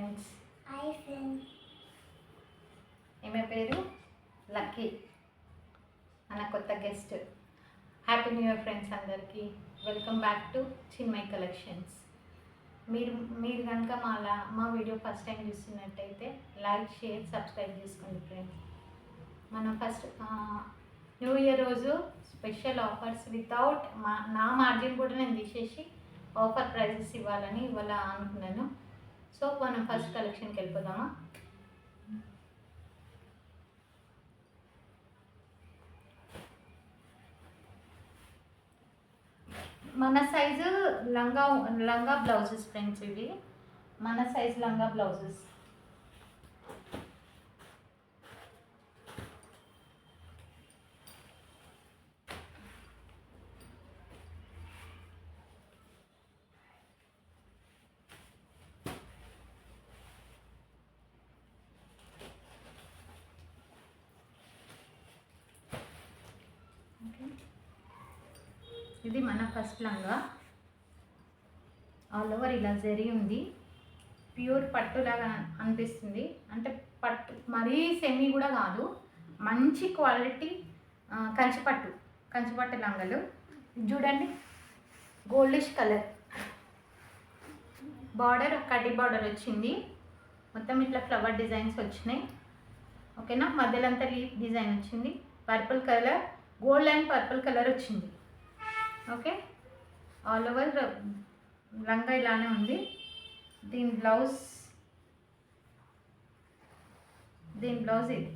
Friends. Hi friends. ఈమె పేరు Lucky, మన కొత్త guest. Happy new year friends అందరికీ. Welcome back to Chinmay collections. మీరు కనుక మా వీడియో ఫస్ట్ టైం చూస్తున్నట్టయితే లైక్, షేర్, సబ్స్క్రైబ్ చేసుకోండి ఫ్రెండ్స్. మనం ఫస్ట్ న్యూ ఇయర్ రోజు స్పెషల్ ఆఫర్స్ వితౌట్ నా మార్జిన్ కూడా నేను తీసేసి ఆఫర్ ప్రైజెస్ ఇవ్వాలని ఇవాళ అనుకున్నాను. సో మనం ఫస్ట్ కలెక్షన్కి వెళ్ళిపోదామా. మన సైజు లంగా బ్లౌజెస్ ఫ్రెండ్స్. ఇవి మన సైజు లంగా బ్లౌజెస్. ఇది మన ఫస్ట్ లంగా. ఆల్ ఓవర్ ఇలా జరీ ఉంది. ప్యూర్ పట్టులాగా అనిపిస్తుంది. అంటే పట్టు మరీ సెమీ కూడా కాదు, మంచి క్వాలిటీ కంచిపట్టు లంగలు. చూడండి, గోల్డిష్ కలర్ బార్డర్, కడ్డీ బార్డర్ వచ్చింది. మొత్తం ఇట్లా ఫ్లవర్ డిజైన్స్ వచ్చినాయి. ఓకేనా. మధ్యలో అంతా లీఫ్ డిజైన్ వచ్చింది. Purple colour, gold and purple colour వచ్చింది. ఓకే. ఆల్ ఓవర్ లంగా ఇలానే ఉంది. దీని బ్లౌజ్ ఇది.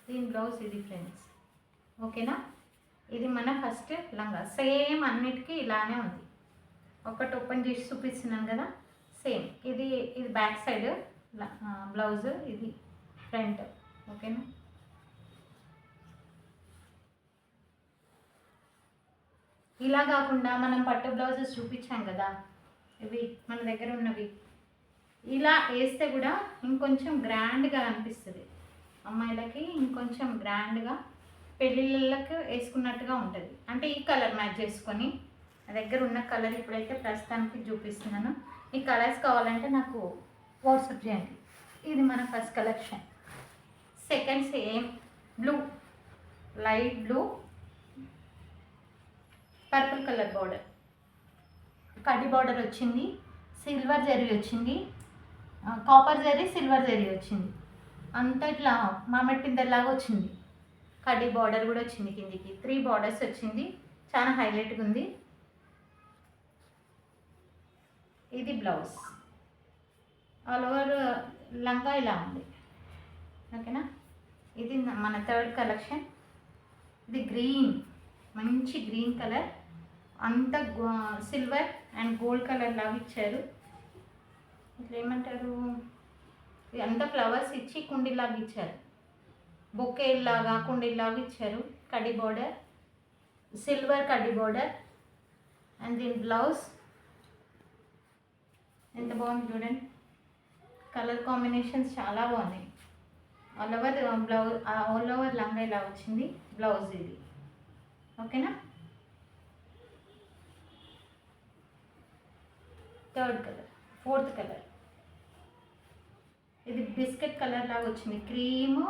దీని బ్లౌజ్ ఇది ఫ్రెండ్స్. ఓకేనా. ఇది మన ఫస్ట్ లంగా. సేమ్ అన్నిటికీ ఇలానే ఉంది. ఒకటి ఓపెన్ చేసి చూపిస్తున్నాను కదా, సేమ్. ఇది బ్యాక్ సైడ్ బ్లౌజ్, ఇది ఫ్రంట్. ఓకేనా. ఇలా కాకుండా మనం పట్టు బ్లౌజెస్ చూపించాం కదా, ఇవి మన దగ్గర ఉన్నవి. ఇలా వేస్తే కూడా ఇంకొంచెం గ్రాండ్గా అనిపిస్తుంది అమ్మాయిలకి. ఇంకొంచెం గ్రాండ్గా పెళ్ళిళ్ళకి వేసుకున్నట్టుగా ఉంటుంది. అంటే ఈ కలర్ మ్యాచ్ చేసుకొని, నా దగ్గర ఉన్న కలర్ ఇప్పుడైతే ప్రస్తుతానికి చూపిస్తున్నాను. ఈ కలర్స్ కావాలంటే నాకు వాట్సాప్ చేయండి. ఇది మన first collection. Second same blue, light blue, purple colour border, కడ్డీ బార్డర్ వచ్చింది. సిల్వర్ జరీ వచ్చింది, కాపర్ జరీ, సిల్వర్ జరీ వచ్చింది. అంతా ఇట్లా మామిడి పిందెల్లాగా వచ్చింది. కడ్డీ బార్డర్ కూడా వచ్చింది కిందికి. 3 బార్డర్స్ వచ్చింది. చాలా హైలైట్గా ఉంది. ఇది బ్లౌజ్. ఆల్ ఓవర్ లంగా ఇలా ఉంది. ఓకేనా. ఇది మన థర్డ్ కలెక్షన్. ఇది గ్రీన్, మంచి గ్రీన్ కలర్. అంతా సిల్వర్ అండ్ గోల్డ్ కలర్ లాగా ఇచ్చారు. ఇట్లా ఏమంటారు, అంతా ఫ్లవర్స్ ఇచ్చి కుండీలాగా ఇచ్చారు. బొకే లాగా కుండీలాగా ఇచ్చారు. కడ్డీ బార్డర్, సిల్వర్ కడ్డీ బార్డర్. అండ్ దీని బ్లౌజ్ ఎంత బాగుంది చూడండి. కలర్ కాంబినేషన్స్ చాలా బాగున్నాయి. ఆల్ ఓవర్ లంగా ఇలా వచ్చింది. బ్లౌజ్ ఇది. ఓకేనా. Third colour, fourth colour. ఇది బిస్కెట్ కలర్ లాగా వచ్చింది. క్రీమ్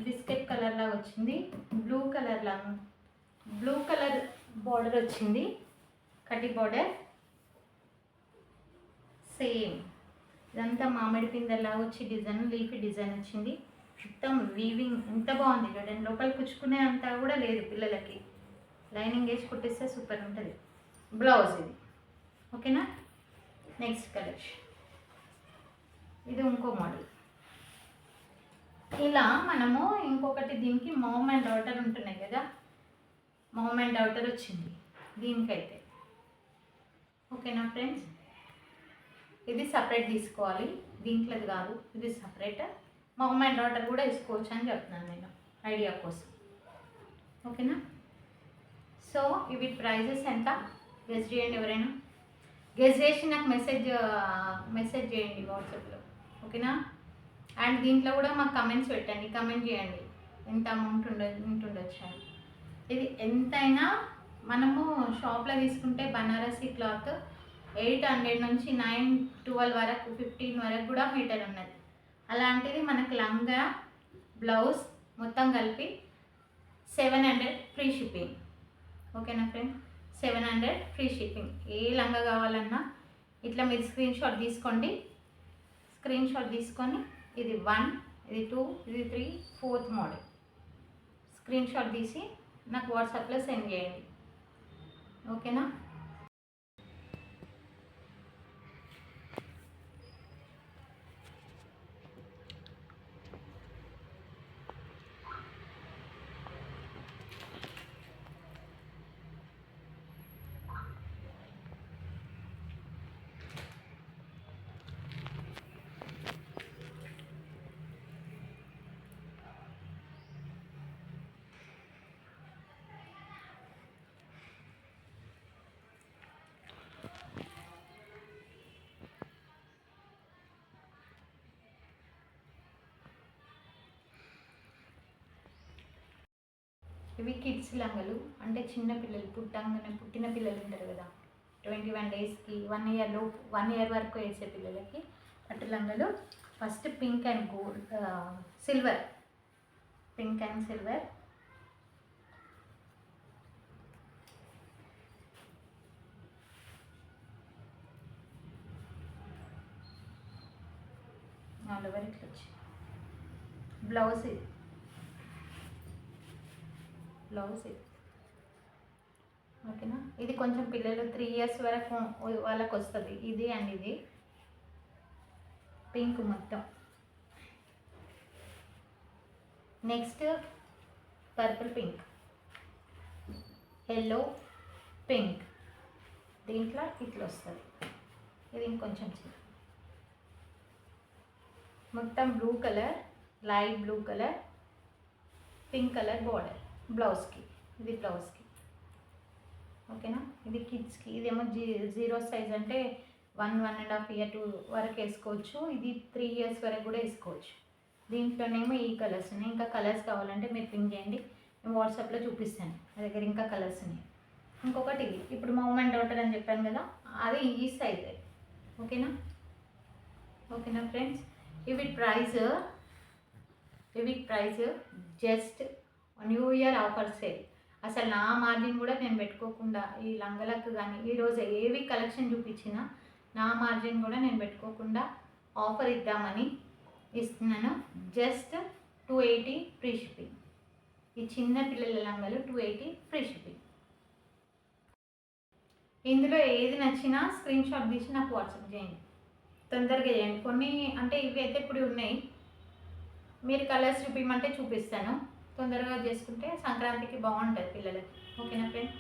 బిస్కెట్ కలర్ లాగా వచ్చింది. బ్లూ కలర్ బార్డర్ వచ్చింది. కడ్డీ బార్డర్ సేమ్. ఇదంతా మామిడి పిందెల్లాగా వచ్చి డిజైన్, లీఫీ డిజైన్ వచ్చింది. మొత్తం వీవింగ్ ఎంత బాగుంది చూడండి. లోపల కుచ్చుకునే అంతా కూడా లేదు. పిల్లలకి లైనింగ్ వేసి కుట్టిస్తే సూపర్ ఉంటుంది. బ్లౌజ్ ఇది. ఓకేనా. Next collection. ఇది ఇంకో మోడల్. ఇలా మనము ఇంకొకటి, దీనికి మామ్ అండ్ డాటర్ ఉంటున్నాయి కదా, మామ్ అండ్ డాటర్ వచ్చింది దీనికైతే. ఓకేనా ఫ్రెండ్స్. ఇది సపరేట్ తీసుకోవాలి, దీంట్లోది కాదు. ఇది సపరేట్. మామ్ అండ్ డాటర్ కూడా వేసుకోవచ్చు అని చెప్తున్నాను నేను ఐడియా కోసం. ఓకేనా. సో ఇవి ప్రైజెస్ ఎంత గెస్ చేయండి. ఎవరైనా గెస్ చేసి నాకు మెసేజ్ చేయండి వాట్సాప్లో. ఓకేనా. అండ్ దీంట్లో కూడా మాకు కమెంట్స్ పెట్టండి. కమెంట్ చేయండి ఎంత అమౌంట్ ఉండొచ్చు అని. ఇది ఎంతైనా మనము షాప్లో తీసుకుంటే బనారసి క్లాత్ 800 నుంచి 9, 12 వరకు 15 వరకు కూడా మీటర్ ఉన్నది. అలాంటిది మనకు లంగా బ్లౌజ్ మొత్తం కలిపి 700 ఫ్రీ షిప్పింగ్. ఓకేనా ఫ్రెండ్, 700 ఫ్రీ షిప్పింగ్. ఏ లంగా కావాలన్నా ఇట్లా మీరు స్క్రీన్ షాట్ తీసుకోండి. స్క్రీన్ షాట్ తీసుకొని ఇది 1, ఇది 2, ఇది 3, 4th మోడల్ స్క్రీన్ షాట్ తీసి నాకు వాట్సాప్లో సెండ్ చేయండి. ఓకేనా. ఇవి కిడ్స్ లంగలు, అంటే చిన్న పిల్లలు పుట్టిన పిల్లలు ఉంటారు కదా, 21 డేస్కి 1 ఇయర్ లోపు 1 ఇయర్ వరకు వేసే పిల్లలకి పట్టు లంగలు. First pink and gold silver, pink and silver. All over ఇట్లా వచ్చి బ్లౌజ్ ఇది ఓకేనా. ఇది కొంచెం పిల్లలు 3 ఇయర్స్ వరకు వాళ్ళకి వస్తుంది ఇది. అండ్ ఇది పింక్ మొత్తం. Next purple pink, yellow pink, దీంట్లో ఇట్లా వస్తుంది. ఇది ఇంకొంచెం చిన్న. మొత్తం blue colour, light blue colour, pink colour border బ్లౌజ్కి. ఇది బ్లౌజ్కి. ఓకేనా. ఇది కిడ్స్కి. ఇదేమో 0 సైజ్, అంటే 1.5 ఇయర్ 2 వరకు వేసుకోవచ్చు. ఇది 3 ఇయర్స్ వరకు కూడా వేసుకోవచ్చు. దీంట్లోనేమో ఈ కలర్స్ ఉన్నాయి. ఇంకా కలర్స్ కావాలంటే మీరు పింక్ చేయండి, నేను వాట్సాప్లో చూపిస్తాను. నా దగ్గర ఇంకా కలర్స్ ఉన్నాయి. ఇంకొకటి ఇప్పుడు మూమెంట్ డాటర్ అని చెప్పాను కదా, అది ఈ సైజ్. ఓకేనా. ఓకేనా ఫ్రెండ్స్, ఇవి price just new year offer sale. అసలు నా మార్జిన్ కూడా నేను పెట్టుకోకుండా ఈ లంగలకు కానీ ఈరోజు ఏవి కలెక్షన్ చూపించినా నా మార్జిన్ కూడా నేను పెట్టుకోకుండా ఆఫర్ ఇద్దామని ఇస్తున్నాను. Just 280 free shipping. ఈ చిన్న పిల్లల లంగలు 280 ఫ్రీ షిప్పింగ్. ఇందులో ఏది నచ్చినా స్క్రీన్ షాట్ తీసి నాకు వాట్సాప్ చేయండి, తొందరగా చేయండి. కొన్ని అంటే ఇవి అయితే ఇప్పుడు ఉన్నాయి, మీరు కలర్స్ చూపించమంటే చూపిస్తాను. తొందరగా చేసుకుంటే సంక్రాంతికి బాగుంటుంది పిల్లలకి. ఓకేనా ఫ్రెండ్.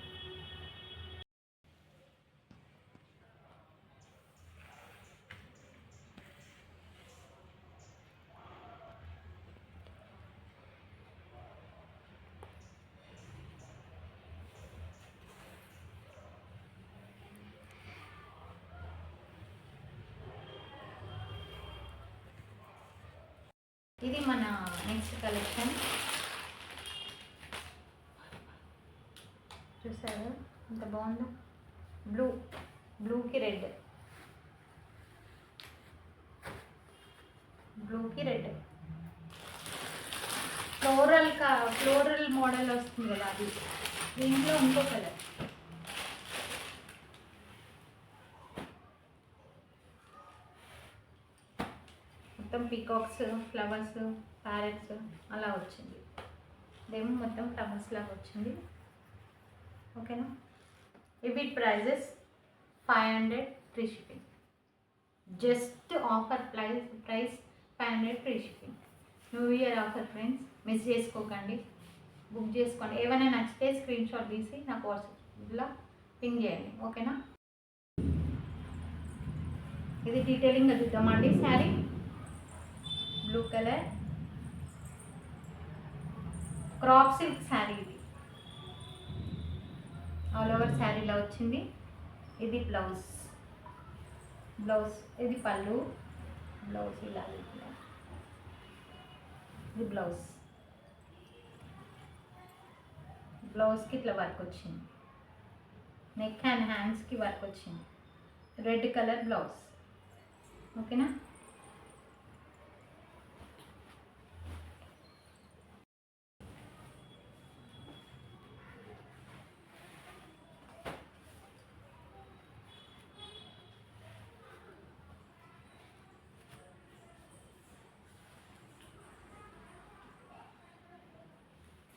ఇది మన నెక్స్ట్ కలెక్షన్. చూసారు ఎంత బాగుందో. బ్లూకి రెడ్, ఫ్లోరల్ మోడల్ వస్తుంది కదా అది. దీంట్లో ఇంకో కలర్. మొత్తం పీకాక్స్, ఫ్లవర్స్, ప్యారెట్స్ అలా వచ్చింది. ఇదేమో మొత్తం ఫ్లవర్స్ లాగా వచ్చింది. ఓకేనా. ఇవి prizes 500 free shipping. Just offer price 500 free shipping. New year offer friends, miss చేసుకోకండి, బుక్ చేసుకోండి. ఏమైనా నచ్చితే స్క్రీన్ షాట్ తీసి నాకు వాట్సాప్లో పింగ్ చేయండి. ఓకేనా. ఇది డీటెయిలింగ్ చూద్దామండి. Sari blue colour crop silk sari. ఇది ఆల్ ఓవర్ శారీలో వచ్చింది. ఇది బ్లౌజ్, ఇది పళ్ళు, బ్లౌజ్ ఇలా. ఇది బ్లౌజ్కి ఇట్లా వర్క్ వచ్చింది. నెక్ అండ్ హ్యాండ్స్కి వర్క్ వచ్చింది. Red colour blouse. ఓకేనా.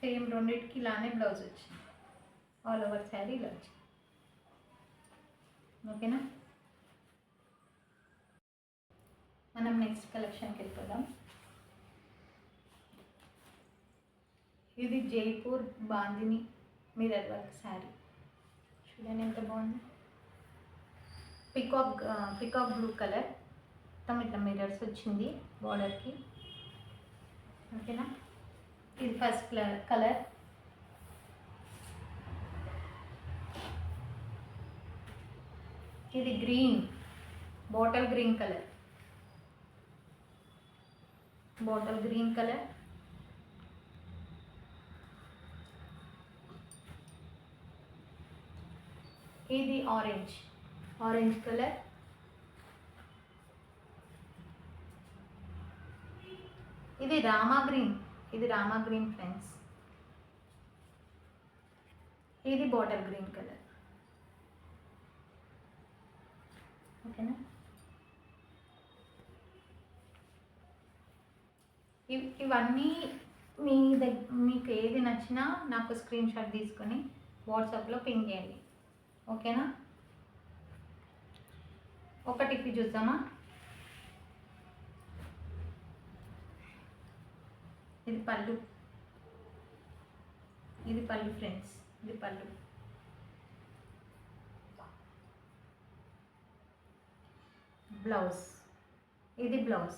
సేమ్ రెండింటికి ఇలానే బ్లౌజ్ వచ్చింది. ఆల్ ఓవర్ శారీ ఇలా వచ్చింది. ఓకేనా. మనం నెక్స్ట్ కలెక్షన్కి వెళ్ళిపోదాం. ఇది జైపూర్ బాందిని మిర్రర్ వర్క్ శారీ. చూడండి ఎంత బాగుంది. పికాక్ బ్లూ కలర్ ఇట్లా మిర్రర్స్ వచ్చింది బార్డర్కి. ఓకేనా. ఇది ఫస్ట్ కలర్. ఇది గ్రీన్, బాటిల్ గ్రీన్ కలర్. ఇది ఆరెంజ్ కలర్. ఇది రామా గ్రీన్ ఫ్రెండ్స్. ఇది బాటిల్ గ్రీన్ కలర్. ఓకేనా. ఇవన్నీ మీకు ఏది నచ్చినా నాకు స్క్రీన్ షాట్ తీసుకొని వాట్సాప్లో పింగ్ చేయండి. ఓకేనా. ఒకటి ఇప్పి చూద్దామా. ఇది పళ్ళు ఫ్రెండ్స్. ఇది పళ్ళు. ఇది బ్లౌజ్.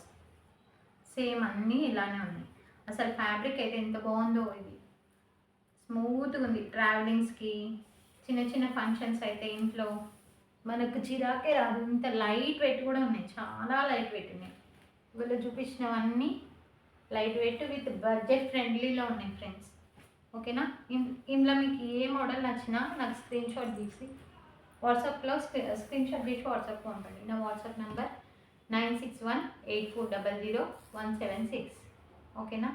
సేమ్ అన్నీ ఇలానే ఉన్నాయి. అసలు ఫ్యాబ్రిక్ అయితే ఎంత బాగుందో. ఇది స్మూత్గా ఉంది. ట్రావెలింగ్స్కి, చిన్న ఫంక్షన్స్ అయితే ఇంట్లో మనకు చిరాకే రాదు. ఇంత లైట్ వెయిట్ కూడా ఉన్నాయి. చాలా లైట్ వెయిట్ ఉన్నాయి. వీళ్ళు చూపించినవన్నీ లైట్ వెయిట్ విత్ బడ్జెట్ ఫ్రెండ్లీలో ఉన్నాయి ఫ్రెండ్స్. ఓకేనా. ఇందులో మీకు ఏ మోడల్ నచ్చినా నాకు స్క్రీన్ షాట్ తీసి వాట్సాప్లో పంపండి. నా వాట్సాప్ నెంబర్ 9618400176. ఓకేనా.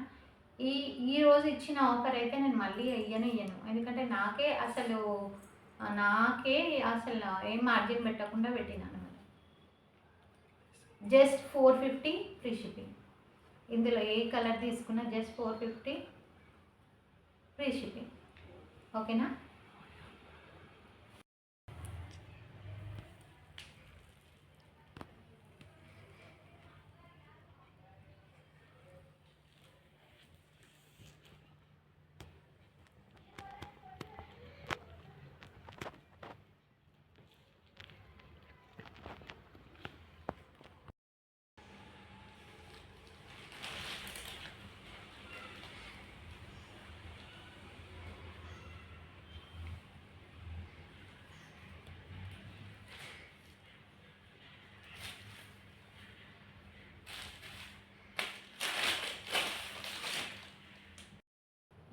ఈ రోజు ఇచ్చిన ఆఫర్ అయితే నేను మళ్ళీ ఇయ్యను. ఎందుకంటే నాకే అసలు ఏం మార్జిన్ పెట్టకుండా పెట్టినాను. Just 450 free shipping. ఇందులో ఏ కలర్ తీసుకున్నా జస్ట్ 450 ఫ్రీ షిప్పింగ్. ఓకేనా.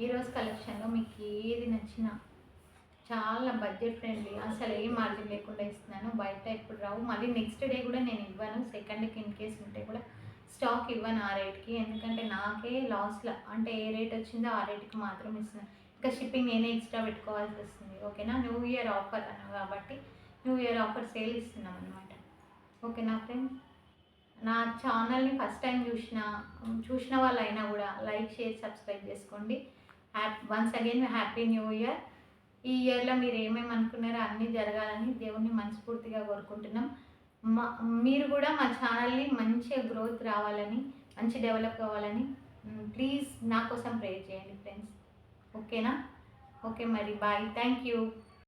ఈరోజు కలెక్షన్లో మీకు ఏది నచ్చినా చాలా బడ్జెట్ ఫ్రెండ్లీ, అసలు ఏ మార్జిన్ లేకుండా ఇస్తున్నాను. బయట ఇప్పుడు రావు. మళ్ళీ నెక్స్ట్ డే కూడా నేను ఇవ్వను. సెకండ్కి ఇన్ కేసు ఉంటే కూడా స్టాక్ ఇవ్వను ఆ రేట్కి. ఎందుకంటే నాకే లాస్లో, అంటే ఏ రేట్ వచ్చిందో ఆ రేట్కి మాత్రం ఇస్తున్నాను. ఇంకా షిప్పింగ్ నేనే ఎక్స్ట్రా పెట్టుకోవాల్సి వస్తుంది. ఓకేనా. న్యూ ఇయర్ ఆఫర్ కాబట్టి న్యూ ఇయర్ ఆఫర్ సేల్ ఇస్తున్నాం అనమాట. ఓకేనా ఫ్రెండ్స్. నా ఛానల్ని ఫస్ట్ టైం చూసిన వాళ్ళైనా కూడా లైక్, షేర్, సబ్స్క్రైబ్ చేసుకోండి. Once again happy new year. ఈ ఇయర్లో మీరు ఏమేమి అనుకున్నారో అన్నీ జరగాలని దేవుణ్ణి మనస్ఫూర్తిగా కోరుకుంటున్నాం. మీరు కూడా మా ఛానల్ని మంచిగా గ్రోత్ రావాలని, మంచి డెవలప్ కావాలని ప్లీజ్ నా కోసం ప్రే చేయండి ఫ్రెండ్స్. ఓకేనా. ఓకే మరి బాయ్. Thank you.